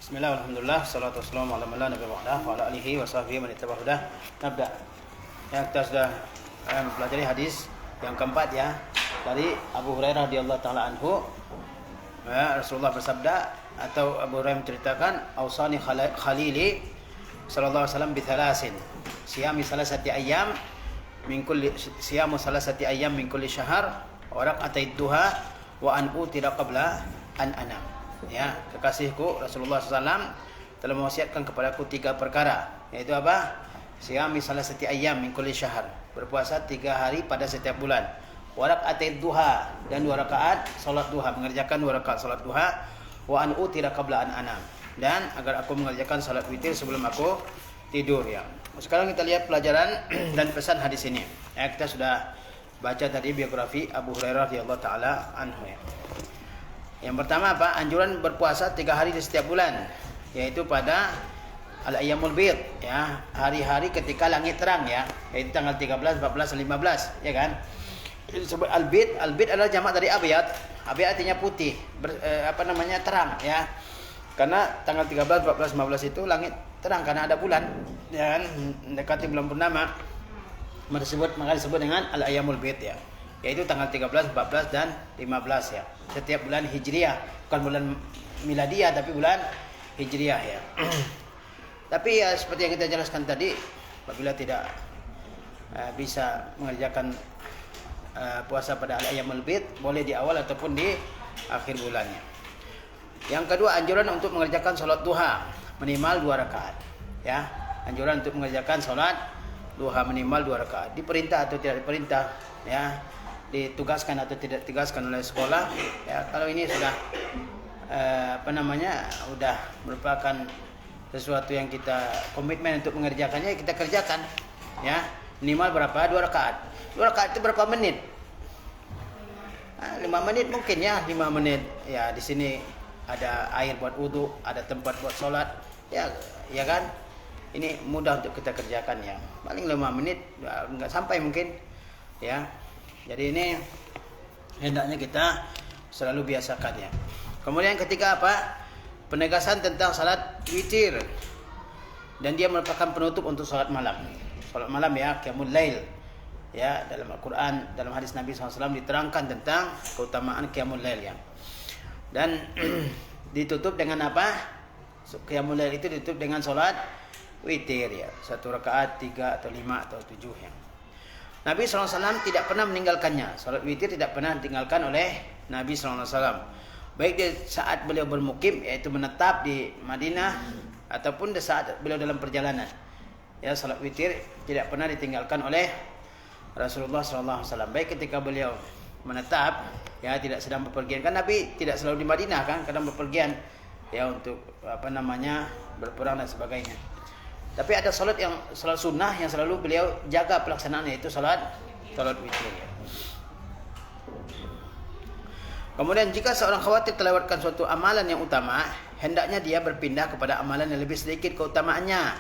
Bismillah, alhamdulillah, salatu wassalamu ala man la nabiyya ba'dah wa ala alihi wa sahbihi man ittaba'a hudah. Nabda. Ya, kita sudah mempelajari hadis yang keempat ya dari Abu Hurairah radhiyallahu taala anhu. Ya, Rasulullah bersabda atau Abu Hurairah menceritakan, "Ausani khalili sallallahu alaihi wasallam bi thalasin. Siyamu salasati ayyam min kulli syahr wa raq'atay duha wa an utira qabla an anam." Ya, kekasihku Rasulullah SAW telah mewasiatkan kepadaku 3 perkara, yaitu apa? Siyami salasati ayyam min kulli syahr, berpuasa 3 hari pada setiap bulan. Wa raq'atid duha, dan 2 rakaat salat duha, mengerjakan 2 rakaat salat duha. Wa an utira qabla an anam, dan agar aku mengerjakan salat witir sebelum aku tidur ya. Sekarang kita lihat pelajaran dan pesan hadis ini. Ya, kita sudah baca tadi biografi Abu Hurairah radhiyallahu taala anhu ya. Yang pertama apa? Anjuran berpuasa 3 hari di setiap bulan, yaitu pada al-ayyamul bid ya, hari-hari ketika langit terang ya, yaitu tanggal 13, 14, 15 ya kan. Disebut al-bid, al-bid adalah jamak dari abyad. Abyad artinya putih, terang ya. Karena tanggal 13, 14, 15 itu langit terang karena ada bulan ya kan, mendekati bulan purnama. Maka disebut dengan al-ayyamul bid ya, yaitu tanggal 13, 14 dan 15 ya. Setiap bulan Hijriah, bukan bulan Miladiyah tapi bulan Hijriah ya. Tapi ya seperti yang kita jelaskan tadi, apabila tidak bisa mengerjakan puasa pada al-ayyamul bid, boleh di awal ataupun di akhir bulannya. Yang kedua, anjuran untuk mengerjakan salat duha minimal 2 rakaat ya. Anjuran untuk mengerjakan salat duha minimal 2 rakaat. Diperintah atau tidak diperintah ya, ditugaskan atau tidak ditugaskan oleh sekolah ya. Kalau ini sudah sudah merupakan sesuatu yang kita komitmen untuk mengerjakannya, kita kerjakan ya. Minimal berapa? 2 rakaat. 2 rakaat itu berapa menit? 5 menit mungkin ya, 5 menit ya. Di sini ada air buat wudu, ada tempat buat sholat ya, ya kan. Ini mudah untuk kita kerjakan ya, paling 5 menit, enggak sampai mungkin ya. Jadi ini hendaknya kita selalu biasakan ya. Kemudian ketika apa? Penegasan tentang salat witir, dan dia merupakan penutup untuk salat malam. Salat malam ya, qiyamul lail. Ya, dalam Al-Qur'an, dalam hadis Nabi SAW diterangkan tentang keutamaan qiyamul lail ya. Dan ditutup dengan apa? Qiyamul lail itu ditutup dengan salat witir ya. 1 rakaat, 3 atau 5 atau 7 ya. Nabi SAW tidak pernah meninggalkannya. Salat witir tidak pernah ditinggalkan oleh Nabi SAW. Baik di saat beliau bermukim, yaitu menetap di Madinah, ataupun di saat beliau dalam perjalanan. Ya, salat witir tidak pernah ditinggalkan oleh Rasulullah SAW. Baik ketika beliau menetap, ya tidak sedang bepergian. Kan Nabi tidak selalu di Madinah kan, kadang bepergian ya untuk berperang dan sebagainya. Tapi ada salat sunnah yang selalu beliau jaga pelaksanaannya, yaitu salat witir ya. Kemudian jika seorang khawatir terlewatkan suatu amalan yang utama, hendaknya dia berpindah kepada amalan yang lebih sedikit keutamaannya,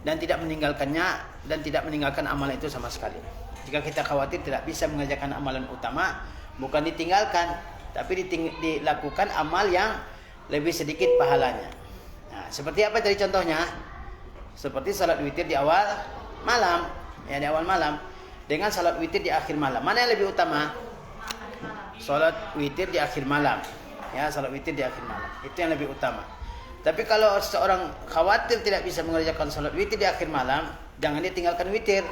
dan tidak meninggalkan amalan itu sama sekali. Jika kita khawatir tidak bisa mengerjakan amalan utama, bukan ditinggalkan, tapi dilakukan amal yang lebih sedikit pahalanya. Nah, seperti apa tadi contohnya? Seperti salat witir di awal malam, ya, di awal malam, dengan salat witir di akhir malam. Mana yang lebih utama? Salat witir di akhir malam. Ya, salat witir di akhir malam. Itu yang lebih utama. Tapi kalau seorang khawatir tidak bisa mengerjakan salat witir di akhir malam, jangan dia tinggalkan witir,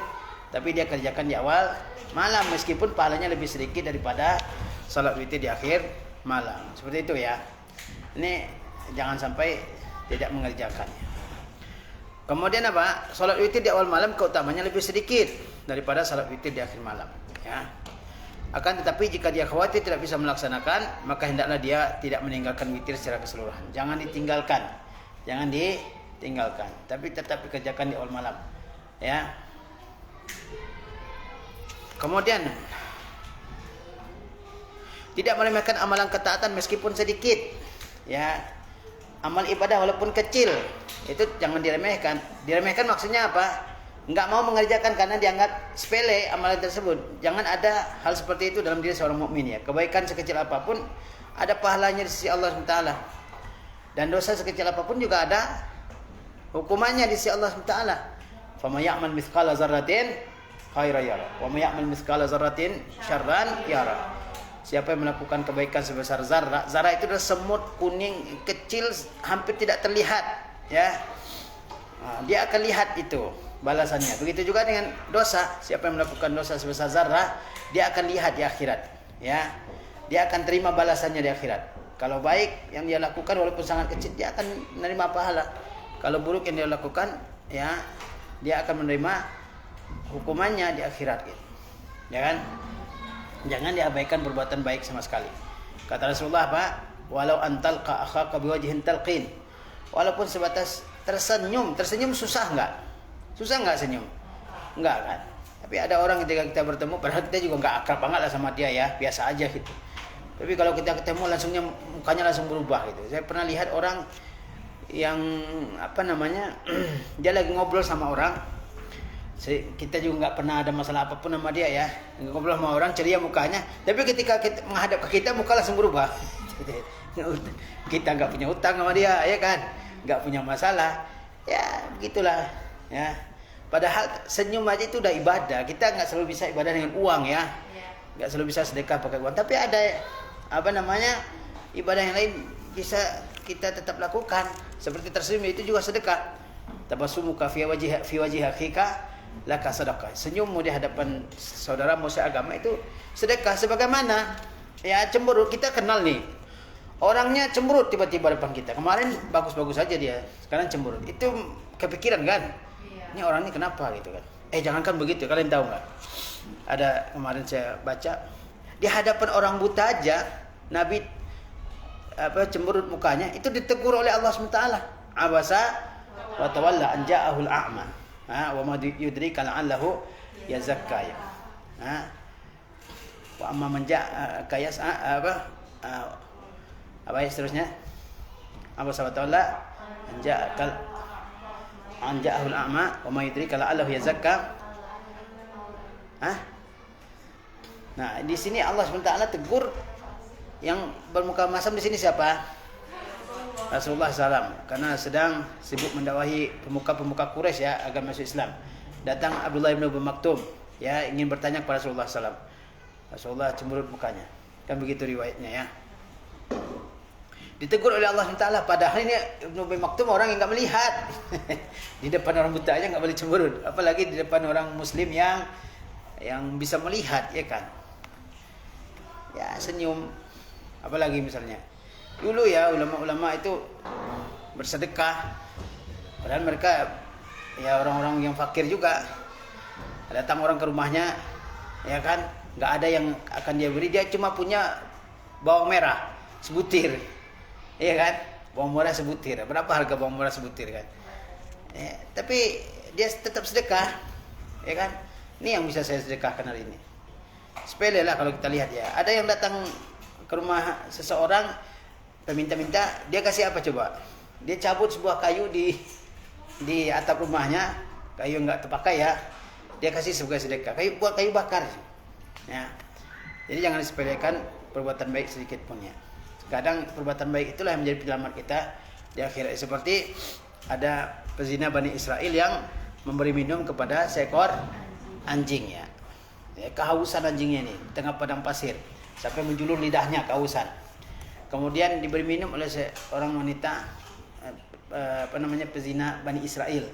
tapi dia kerjakan di awal malam, meskipun pahalanya lebih sedikit daripada salat witir di akhir malam. Seperti itu ya. Ini jangan sampai tidak mengerjakannya. Kemudian apa? Salat witir di awal malam keutamanya lebih sedikit daripada salat witir di akhir malam ya. Akan tetapi jika dia khawatir tidak bisa melaksanakan, maka hendaklah dia tidak meninggalkan witir secara keseluruhan. Jangan ditinggalkan, tapi tetap dikerjakan di awal malam ya. Kemudian tidak meremehkan amalan ketaatan meskipun sedikit ya. Amal ibadah walaupun kecil itu jangan diremehkan. Diremehkan maksudnya apa? Enggak mau mengerjakan karena dianggap sepele amalan tersebut. Jangan ada hal seperti itu dalam diri seorang mukmin ya. Kebaikan sekecil apapun ada pahalanya di sisi Allah SWT. Dan dosa sekecil apapun juga ada hukumannya di sisi Allah SWT. Faman ya'mal mithqala dzarratin khairan yara wa may ya'mal mithqala dzarratin syarran yara. Siapa yang melakukan kebaikan sebesar zarah, zarah itu adalah semut kuning kecil hampir tidak terlihat, ya. Dia akan lihat itu balasannya. Begitu juga dengan dosa, siapa yang melakukan dosa sebesar zarah, dia akan lihat di akhirat, ya. Dia akan terima balasannya di akhirat. Kalau baik yang dia lakukan walaupun sangat kecil, dia akan menerima pahala. Kalau buruk yang dia lakukan, ya, dia akan menerima hukumannya di akhirat, gitu. Ya kan? Jangan diabaikan perbuatan baik sama sekali. Kata Rasulullah apa? Walau antalqa akhaka biwajhin talqin. Walaupun sebatas tersenyum susah enggak? Susah enggak senyum? Enggak kan? Tapi ada orang ketika kita bertemu, padahal kita juga enggak akrab banget lah sama dia, ya, biasa aja gitu. Tapi kalau kita ketemu langsungnya mukanya langsung berubah gitu. Saya pernah lihat orang yang dia lagi ngobrol sama orang. Kita juga nggak pernah ada masalah apapun sama dia, ya, ngobrol sama orang ceria mukanya, tapi ketika kita menghadap ke kita muka langsung berubah. Kita nggak punya utang sama dia, ya kan, nggak punya masalah, ya begitulah, ya. Padahal senyum aja itu udah ibadah. Kita nggak selalu bisa ibadah dengan uang, ya, nggak selalu bisa sedekah pakai uang, tapi ada ibadah yang lain bisa kita tetap lakukan, seperti tersenyum itu juga sedekah. Tabassumuka fi wajhi akhika laka sedekah. Senyummu di hadapan saudaramu seagama itu sedekah. Sebagaimana, ya, cemberut, kita kenal nih orangnya cemberut tiba-tiba depan kita. Kemarin bagus-bagus aja dia, sekarang cemberut. Itu kepikiran kan? Ini orang ini kenapa gitu kan? Jangankan begitu, kalian tahu nggak? Ada kemarin saya baca di hadapan orang buta aja Nabi cemberut mukanya, itu ditegur oleh Allah SWT. Abasa wa tawalla an ja'ahul a'ma. Wa ma yudrika la'allahu yazakka. Wa amma man ja'a kayas apa ya seterusnya? Abasa wa tawalla an ja'ahul a'ma wa ma yudrika la'allahu yazakka. Nah, di sini Allah SWT tegur yang bermuka masam di sini siapa? Rasulullah SAW, karena sedang sibuk mendakwahi pemuka-pemuka Quraisy, ya, agar masuk Islam. Datang Abdullah bin Ubay Maktum, ya, ingin bertanya kepada Rasulullah SAW. Rasulullah cemberut mukanya, kan begitu riwayatnya, ya. Ditegur oleh Allah SWT. Padahal ini Ibnu Ubay Maktum orang yang nggak melihat. Di depan orang buta aja nggak boleh cemberut, apalagi di depan orang Muslim yang bisa melihat, ya kan? Ya, senyum. Apalagi misalnya dulu, ya, ulama-ulama itu bersedekah, padahal mereka, ya, orang-orang yang fakir juga. Datang orang ke rumahnya, ya kan, nggak ada yang akan dia beri, dia cuma punya bawang merah sebutir, ya kan, bawang merah sebutir. Berapa harga bawang merah sebutir kan? Tapi dia tetap sedekah, ya kan. Ini yang bisa saya sedekahkan hari ini. Sepele lah kalau kita lihat, ya. Ada yang datang ke rumah seseorang minta-minta, dia kasih apa coba? Dia cabut sebuah kayu di atap rumahnya, kayu nggak terpakai, ya. Dia kasih sebagai sedekah, buat kayu bakar, ya. Jadi jangan disepelekan perbuatan baik sedikit pun, ya. Kadang perbuatan baik itulah yang menjadi penyelamat kita di akhirat. Seperti ada pezina Bani Israel yang memberi minum kepada seekor anjing, ya. Kehausan anjingnya ini di tengah padang pasir sampai menjulur lidahnya kehausan. Kemudian diberi minum oleh seorang wanita pezina Bani Israel,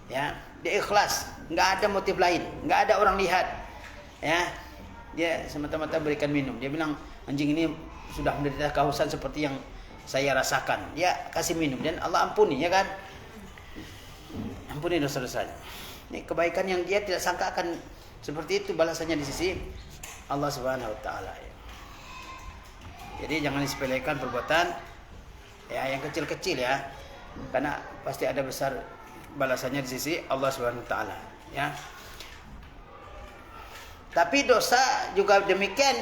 ya. Dia ikhlas, nggak ada motif lain, nggak ada orang lihat, ya. Dia semata-mata berikan minum. Dia bilang anjing ini sudah menderita kehausan seperti yang saya rasakan. Dia kasih minum dan Allah ampuni, ya kan? Ampuni dosa-dosanya. Ini kebaikan yang dia tidak sangka akan seperti itu balasannya di sisi Allah Subhanahu wa taala, ya. Jadi jangan disepelekan perbuatan, ya, yang kecil-kecil, ya. Karena pasti ada besar balasannya di sisi Allah Subhanahu wa taala, ya. Tapi dosa juga demikian.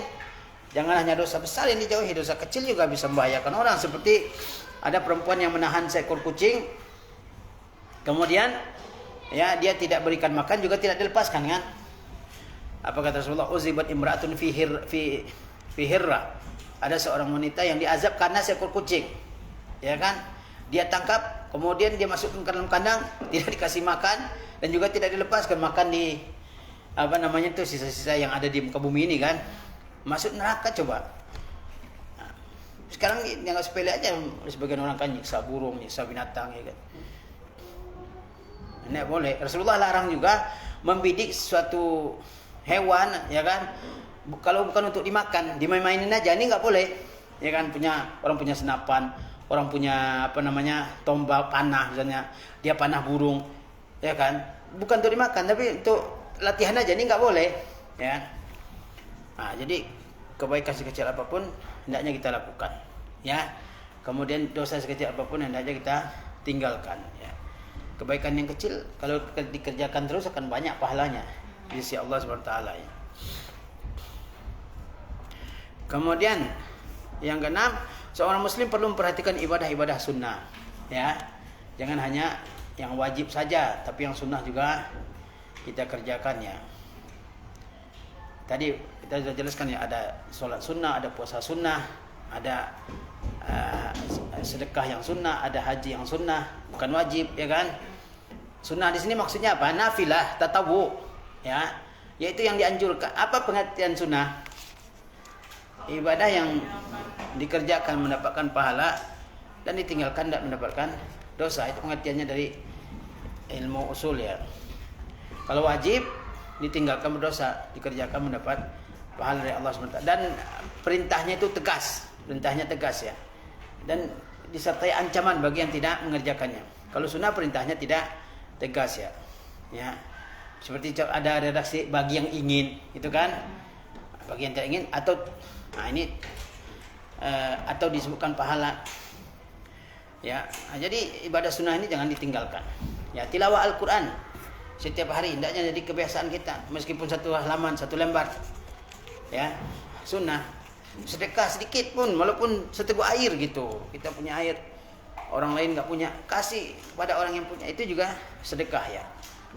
Jangan hanya dosa besar yang dijauhi, dosa kecil juga bisa membahayakan orang. Seperti ada perempuan yang menahan seekor kucing, kemudian, ya, dia tidak berikan makan juga tidak dilepaskan, kan? Apa kata Rasulullah? Uzibat imra'atun fi hirra. Ada seorang wanita yang diazab karena seekor kucing, ya kan? dia tangkap, kemudian dia masukkan ke dalam kandang, tidak dikasih makan dan juga tidak dilepaskan makan di sisa-sisa yang ada di muka bumi ini kan. Masuk neraka coba. Nah, sekarang yang sepele aja sebagian orang kan nyiksa burung, nyiksa binatang ya kan. Tidak boleh. Rasulullah larang juga membidik suatu hewan ya kan. Kalau bukan untuk dimakan, dimain-mainin aja, ini nggak boleh. Ya kan, orang punya senapan, orang punya tombak panah misalnya, dia panah burung, ya kan, bukan untuk dimakan tapi untuk latihan aja, ini nggak boleh, ya. Nah, jadi kebaikan sekecil apapun hendaknya kita lakukan, ya. Kemudian dosa sekecil apapun hendaknya kita tinggalkan, ya. Kebaikan yang kecil kalau dikerjakan terus akan banyak pahalanya di sisi Allah Subhanahu wa taala, ya. Kemudian yang keenam, seorang muslim perlu memperhatikan ibadah-ibadah sunnah, ya. Jangan hanya yang wajib saja, tapi yang sunnah juga kita kerjakan, ya. Tadi kita sudah jelaskan ya, ada sholat sunnah, ada puasa sunnah, ada sedekah yang sunnah, ada haji yang sunnah, bukan wajib, ya kan? Sunnah di sini maksudnya apa? Nafilah, tatawu, ya, yaitu yang dianjurkan. Apa pengertian sunnah? Ibadah yang dikerjakan mendapatkan pahala dan ditinggalkan tidak mendapatkan dosa. Itu pengertiannya dari ilmu usul, ya. Kalau wajib ditinggalkan berdosa, dikerjakan mendapat pahala dari Allah SWT. Dan perintahnya itu tegas, ya. Dan disertai ancaman bagi yang tidak mengerjakannya. Kalau sunnah perintahnya tidak tegas, ya. Ya. Seperti ada redaksi bagi yang ingin, itu kan? Bagi yang tidak ingin atau atau disebutkan pahala. Ya. Nah, jadi ibadah sunnah ini jangan ditinggalkan. Ya, tilawah Al-Qur'an setiap hari hendaknya jadi kebiasaan kita, meskipun satu halaman, satu lembar, ya, sunnah. Sedekah sedikit pun, walaupun seteguk air gitu, kita punya air, orang lain nggak punya, kasih kepada orang yang punya, itu juga sedekah, ya.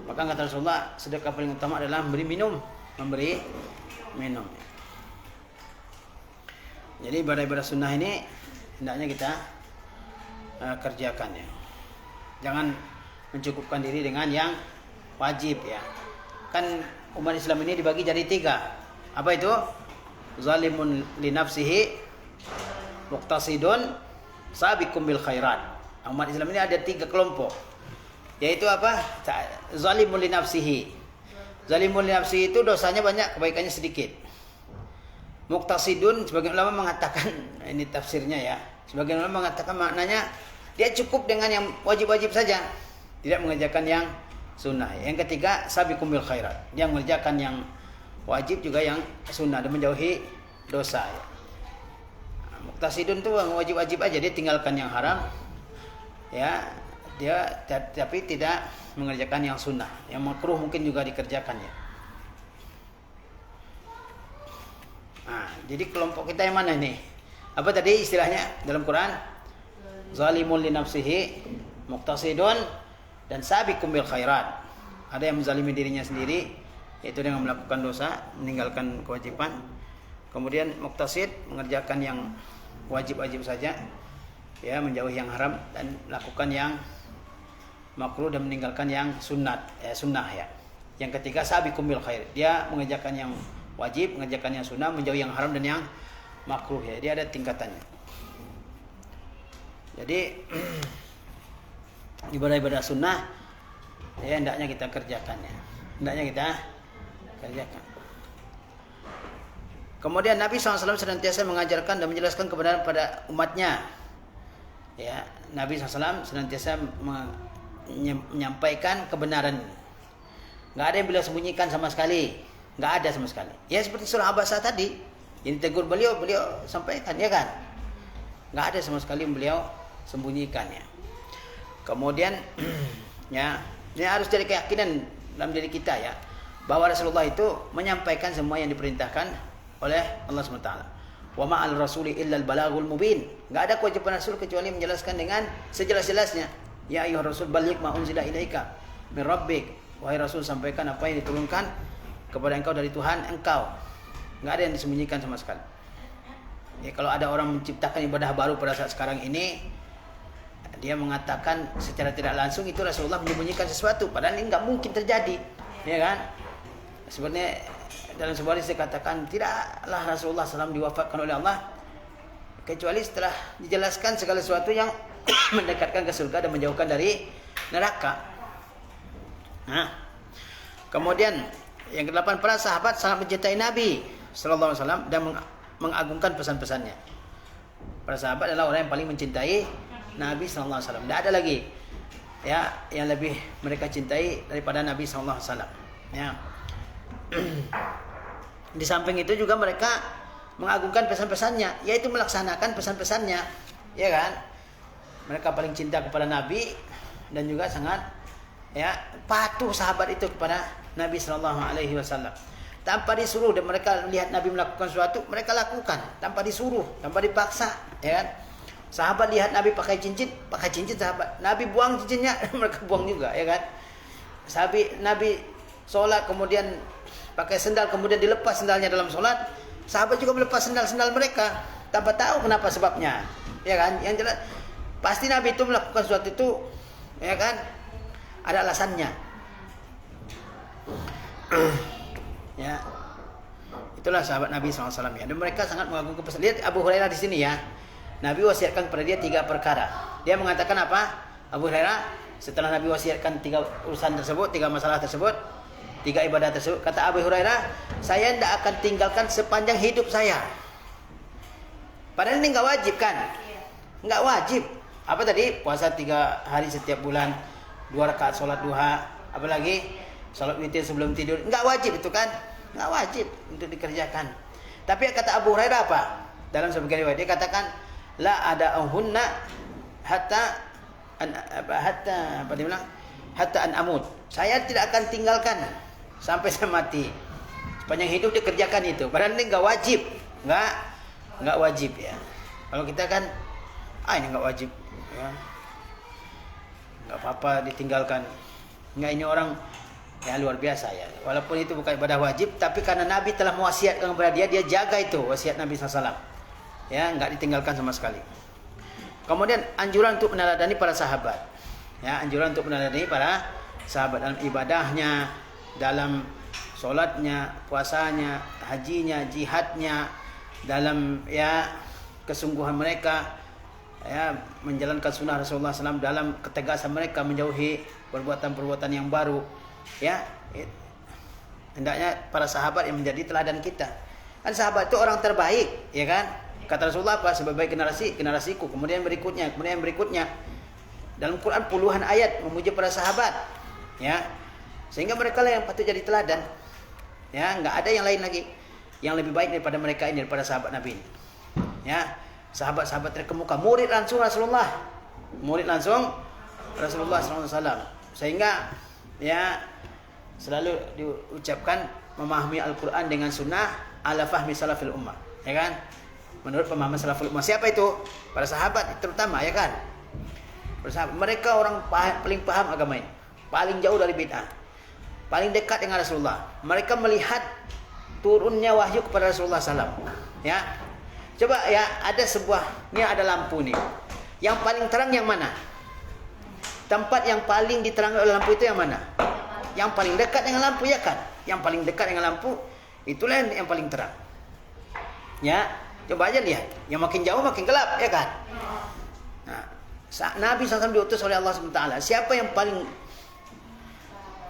Maka kata Rasulullah, sedekah paling utama adalah memberi minum. Jadi ibadah-ibadah sunnah ini hendaknya kita kerjakan, ya. Jangan mencukupkan diri dengan yang wajib, ya. Kan umat Islam ini dibagi jadi 3. Apa itu? Zalimun li nafsihi, muqtasidun, sabiqum bil khairat. Umat Islam ini ada 3 kelompok. Yaitu apa? Zalimun li nafsihi. Zalimun li nafsihi itu dosanya banyak, kebaikannya sedikit. Muqtasidun, sebagian ulama mengatakan, ini tafsirnya, ya. Sebagian ulama mengatakan maknanya dia cukup dengan yang wajib-wajib saja, tidak mengerjakan yang sunnah. Yang ketiga, sabiqum bil khairat. Dia mengerjakan yang wajib juga yang sunnah dan menjauhi dosa, ya. Muqtasidun itu wajib-wajib aja, dia tinggalkan yang haram, ya. Dia tapi tidak mengerjakan yang sunnah. Yang makruh mungkin juga dikerjakannya. Nah, jadi kelompok kita yang mana nih? Apa tadi istilahnya dalam Quran? Zalimun li nafsihi, muqtasidun, dan sabiqum bil khairat. Ada yang menzalimi dirinya sendiri, yaitu dengan melakukan dosa, meninggalkan kewajiban. Kemudian muqtasid, mengerjakan yang wajib-wajib saja, ya, menjauhi yang haram dan melakukan yang makruh dan meninggalkan yang sunnah, ya. Yang ketiga, sabiqum bil khair. Dia mengerjakan yang wajib, mengerjakan yang sunnah, menjauhi yang haram dan yang makruh, ya. Dia ada tingkatannya. Jadi ibadah-ibadah sunnah, ya, hendaknya kita kerjakan, ya. Hendaknya kita kerjakan. Kemudian Nabi SAW senantiasa mengajarkan dan menjelaskan kebenaran pada umatnya, ya. Nabi SAW senantiasa menyampaikan kebenaran. Nggak ada yang beliau sembunyikan sama sekali, nggak ada sama sekali. Ya seperti surah Abasa tadi, ini tegur beliau sampaikan, ya kan. Nggak ada sama sekali yang beliau sembunyikannya. Kemudian ya, ini harus jadi keyakinan dalam diri kita, ya, bahwa Rasulullah itu menyampaikan semua yang diperintahkan oleh Allah SWT. Wa ma'al rasuli illal balagul mubin. Enggak ada kewajiban Rasul kecuali menjelaskan dengan sejelas-jelasnya. Ya ayyuhar rasul balligh ma unzila ilaika min rabbik. Wahai Rasul, sampaikan apa yang diturunkan kepada engkau dari Tuhan engkau. Enggak ada yang disembunyikan sama sekali. Ya, kalau ada orang menciptakan ibadah baru pada saat sekarang ini dia mengatakan secara tidak langsung itu Rasulullah menyembunyikan sesuatu, padahal ini nggak mungkin terjadi, ya kan? Sebenarnya dalam sebuah hadis dikatakan tidaklah Rasulullah SAW diwafatkan oleh Allah kecuali setelah dijelaskan segala sesuatu yang mendekatkan ke surga dan menjauhkan dari neraka. Nah, kemudian yang ke-8, para sahabat sangat mencintai Nabi sallallahu alaihi wasallam dan mengagungkan pesan-pesannya. Para sahabat adalah orang yang paling mencintai Nabi sallallahu alaihi wasallam. Tidak ada lagi ya yang lebih mereka cintai daripada Nabi sallallahu alaihi wasallam. Ya. Di samping itu juga mereka mengagungkan pesan-pesannya, yaitu melaksanakan pesan-pesannya, ya kan? Mereka paling cinta kepada Nabi dan juga sangat ya patuh sahabat itu kepada Nabi sallallahu alaihi wasallam. Tanpa disuruh, dan mereka lihat Nabi melakukan sesuatu, mereka lakukan tanpa disuruh, tanpa dipaksa, ya kan? Sahabat lihat Nabi pakai cincin sahabat. Nabi buang cincinnya, mereka buang juga, ya kan? Nabi sholat kemudian pakai sendal, kemudian dilepas sendalnya dalam sholat, sahabat juga melepas sendal-sendal mereka tanpa tahu kenapa sebabnya, ya kan? Yang jelas pasti Nabi itu melakukan sesuatu itu, ya kan? Ada alasannya. Ya, itulah sahabat Nabi SAW ya. Dan mereka sangat mengagungkan pesan. Lihat Abu Hurairah di sini ya. Nabi wasiatkan kepada dia 3 perkara. Dia mengatakan apa? Abu Hurairah, setelah Nabi wasiatkan 3 urusan tersebut, 3 masalah tersebut, 3 ibadah tersebut, kata Abu Hurairah, saya tidak akan tinggalkan sepanjang hidup saya. Padahal ini nggak wajib kan? Nggak wajib. Apa tadi? Puasa 3 hari setiap bulan, 2 rakaat sholat duha, apalagi sholat witir sebelum tidur. Nggak wajib itu kan? Nggak wajib untuk dikerjakan. Tapi kata Abu Hurairah apa? Dalam sebagian riwayat dia katakan, la ada hunna hatta an amut. Saya tidak akan tinggalkan sampai saya mati. Sepanjang hidup dikerjakan itu. Padahal ini nggak wajib, nggak wajib ya. Kalau kita kan, ini nggak wajib, ya. Nggak apa-apa ditinggalkan. Nggak, ini orang ya luar biasa ya. Walaupun itu bukan ibadah wajib, tapi karena Nabi telah mewasiatkan kepada dia, dia jaga itu wasiat Nabi SAW. Ya, nggak ditinggalkan sama sekali. Kemudian anjuran untuk meneladani para sahabat. Ya, anjuran untuk meneladani para sahabat dalam ibadahnya, dalam sholatnya, puasanya, hajinya, jihadnya, dalam ya kesungguhan mereka, ya menjalankan sunnah Rasulullah SAW, dalam ketegasan mereka menjauhi perbuatan-perbuatan yang baru. Ya, hendaknya para sahabat yang menjadi teladan kita. Kan sahabat itu orang terbaik, ya kan? Kata Rasulullah apa? Sebaik generasiku, kemudian berikutnya. Dalam Quran puluhan ayat memuji para sahabat, ya. Sehingga mereka lah yang patut jadi teladan. Ya, enggak ada yang lain lagi yang lebih baik daripada mereka ini, daripada sahabat Nabi ini. Ya, sahabat-sahabat terkemuka, murid langsung Rasulullah SAW. Sehingga ya selalu diucapkan memahami Al-Quran dengan sunnah ala fahmi salafil ummah, ya kan? Menurut pemahaman salaful ummah. Siapa itu? Para sahabat terutama, ya kan? Mereka orang paling paham agama ini, paling jauh dari bid'ah, paling dekat dengan Rasulullah. Mereka melihat turunnya wahyu kepada Rasulullah SAW. Ya, coba ya, ada ini ada lampu nih. Yang paling terang yang mana? Tempat yang paling diterangi oleh lampu itu yang mana? Yang paling dekat dengan lampu, ya kan? Yang paling dekat dengan lampu itulah yang paling terang. Ya. Coba aja lihat, yang makin jauh makin gelap, ya kan? Nah, Nabi SAW diutus oleh Allah SWT. Siapa yang paling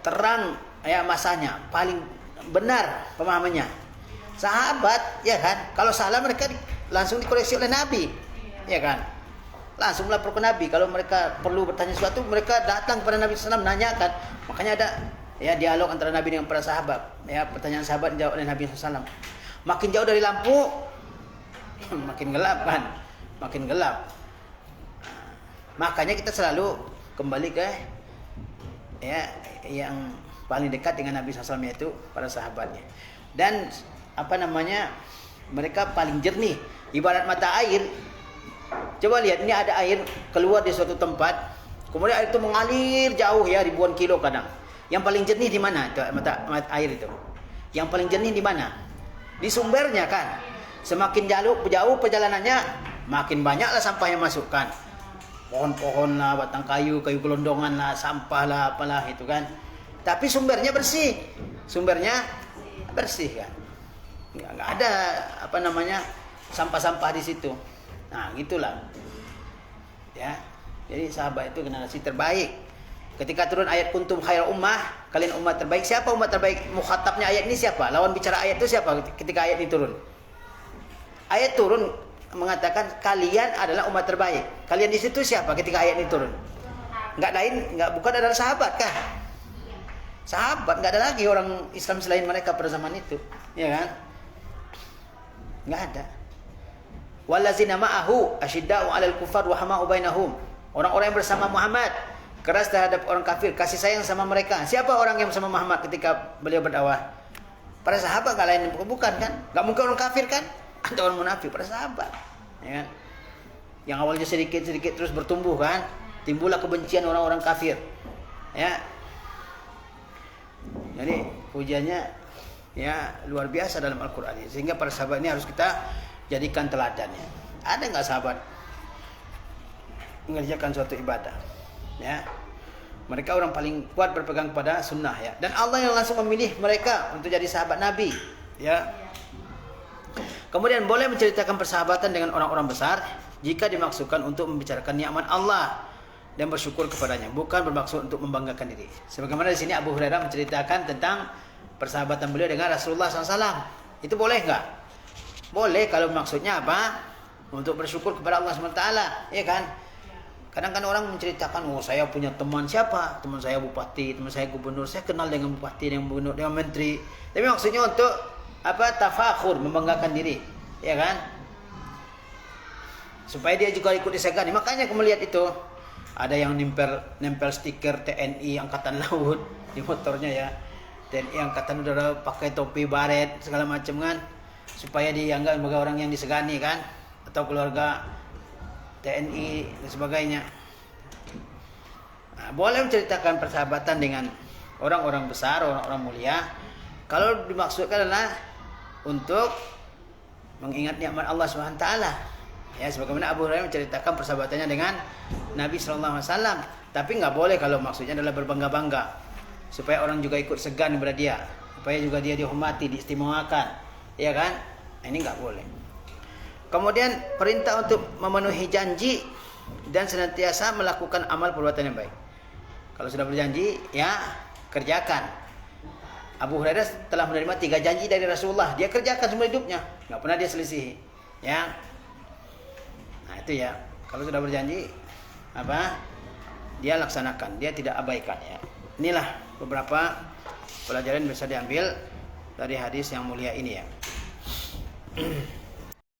terang ya masanya, paling benar pemahamannya? Sahabat, ya kan? Kalau salah mereka langsung dikoreksi oleh Nabi, ya kan? Langsung melapor ke Nabi. Kalau mereka perlu bertanya sesuatu, mereka datang kepada Nabi SAW menanyakan. Makanya ada ya dialog antara Nabi dengan para sahabat. Ya, pertanyaan sahabat dijawab oleh Nabi SAW. Makin jauh dari lampu, makin gelap kan, makin gelap. Makanya kita selalu kembali ke ya yang paling dekat dengan Nabi SAW, yaitu para sahabatnya. Dan mereka paling jernih, ibarat mata air. Coba lihat, ini ada air keluar di suatu tempat, kemudian air itu mengalir jauh ya, ribuan kilo kadang. Yang paling jernih di mana itu mata air itu? Yang paling jernih di mana? Di sumbernya kan. Semakin jauh perjalanannya, makin banyaklah sampah yang masukkan. pohon-pohon lah, batang kayu, kayu gelondongan lah, sampah lah, apalah itu kan. Tapi sumbernya bersih. Sumbernya bersih kan. Nggak ada sampah-sampah di situ. Nah, gitulah. Ya. Jadi sahabat itu generasi terbaik. Ketika turun ayat kuntum khairal ummah, kalian umat terbaik. Siapa umat terbaik? Mukhatabnya ayat ini siapa? Lawan bicara ayat itu siapa ketika ayat ini turun? Ayat turun mengatakan kalian adalah umat terbaik. Kalian di situ siapa ketika ayat ini turun? Bukan adalah sahabat kah? Sahabat, enggak ada lagi orang Islam selain mereka pada zaman itu, ya kan? Enggak ada. Wallazina ma'ahu asyidda'u 'alal kufar rahama'u bainahum. Orang-orang yang bersama Muhammad keras terhadap orang kafir, kasih sayang sama mereka. Siapa orang yang bersama Muhammad ketika beliau berdakwah? Para sahabat, enggak lain bukan kan? Enggak mungkin orang kafir kan? Ada orang munafik, para sahabat, ya kan? Yang awalnya sedikit-sedikit terus bertumbuh kan? Timbullah kebencian orang-orang kafir. Ya. Jadi pujiannya ya luar biasa dalam Al-Qur'an ini. Sehingga para sahabat ini harus kita jadikan teladannya. Ada enggak sahabat mengerjakan suatu ibadah? Ya. Mereka orang paling kuat berpegang pada sunnah ya. Dan Allah yang langsung memilih mereka untuk jadi sahabat Nabi, ya. Kemudian boleh menceritakan persahabatan dengan orang-orang besar jika dimaksudkan untuk membicarakan nikmat Allah dan bersyukur kepadanya, bukan bermaksud untuk membanggakan diri. Sebagaimana di sini Abu Hurairah menceritakan tentang persahabatan beliau dengan Rasulullah SAW. Itu boleh enggak? Boleh kalau maksudnya apa? Untuk bersyukur kepada Allah SWT, ya kan? Kadang kan orang menceritakan, oh saya punya teman siapa? Teman saya bupati, teman saya gubernur, saya kenal dengan bupati, dengan gubernur, dengan menteri. Tapi maksudnya untuk apa? Tafakhur, membanggakan diri, ya kan? Supaya dia juga ikut disegani. Makanya kamu lihat itu. Ada yang nempel stiker TNI Angkatan Laut di motornya ya. TNI Angkatan Udara pakai topi baret segala macam kan, supaya dianggap sebagai orang yang disegani kan, atau keluarga TNI dan sebagainya. Nah, boleh menceritakan persahabatan dengan orang-orang besar, orang-orang mulia kalau dimaksudkan adalah untuk mengingat nikmat Allah Subhanahu wa taala. Ya, sebagaimana Abu Hurairah menceritakan persahabatannya dengan Nabi sallallahu alaihi wasallam. Tapi enggak boleh kalau maksudnya adalah berbangga-bangga, supaya orang juga ikut segan kepada dia, supaya juga dia dihormati, diistimewakan, ya kan? Nah, ini enggak boleh. Kemudian perintah untuk memenuhi janji dan senantiasa melakukan amal perbuatan yang baik. Kalau sudah berjanji, ya kerjakan. Abu Hurairah telah menerima 3 janji dari Rasulullah, dia kerjakan semua hidupnya, enggak pernah dia selisihi, ya. Nah, itu ya. Kalau sudah berjanji apa? Dia laksanakan, dia tidak abaikan ya. Inilah beberapa pelajaran yang bisa diambil dari hadis yang mulia ini ya.